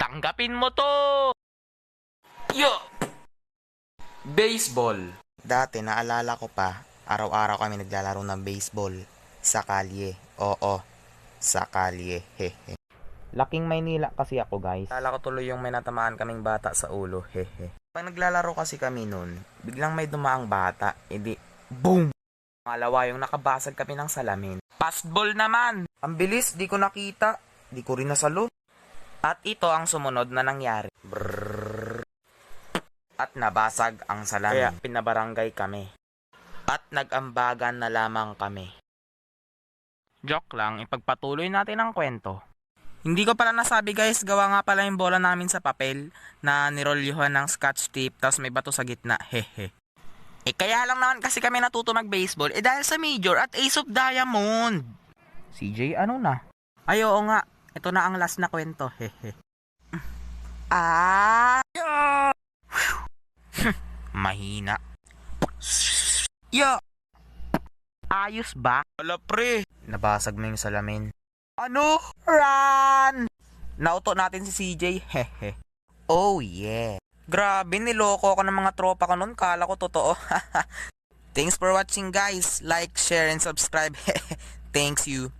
Tanggapin mo to! Yo! Baseball. Dati naalala ko pa, araw-araw kami naglalaro ng baseball sa kalye. Oo, sa kalye. Hehe. Laking Maynila kasi ako, guys. Naalala ko tuloy yung may natamaan kaming bata sa ulo. Hehe. Pag naglalaro kasi kami nun, biglang may dumaang bata. Edi, boom! Malawa yung nakabasag kami ng salamin. Fastball naman! Ang bilis, di ko nakita. Di ko rin nasalo. At ito ang sumunod na nangyari. Brrrr. At nabasag ang salamin. Kaya pinabarangay kami. At nag-ambagan na lamang kami. Joke lang, ipagpatuloy natin ang kwento. Hindi ko pala nasabi guys, gawa nga pala yung bola namin sa papel na nirolyuhan ng scotch tape tapos may bato sa gitna. Hehe. Kaya lang naman kasi kami natuto mag-baseball dahil sa Major at Ace of Diamond. CJ, ano na? Ay oo nga, ito na ang last na kwento. Hehe. Mahina. Yo! Ayos ba? Wala pre. Nabasag mo yung salamin. Ano? Run! Nauto natin si CJ. Hehe. Oh yeah. Grabe, niloko ako ng mga tropa ko nun. Kala ko totoo. Thanks for watching guys. Like, share, and subscribe. Thanks you.